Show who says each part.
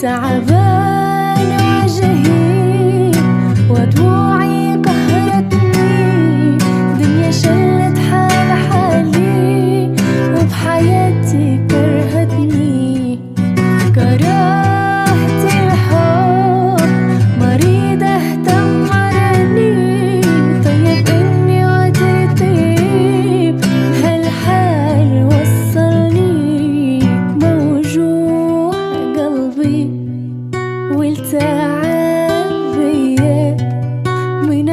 Speaker 1: تعبان وجهي ودموعي قهرتني، دنيا شلت حالي وبحياتي كرهتني. كرهت الحب مريضة اهتمرني، طيب اني وترتيب هالحال وصلني. موجوع قلبي والتعب بيا من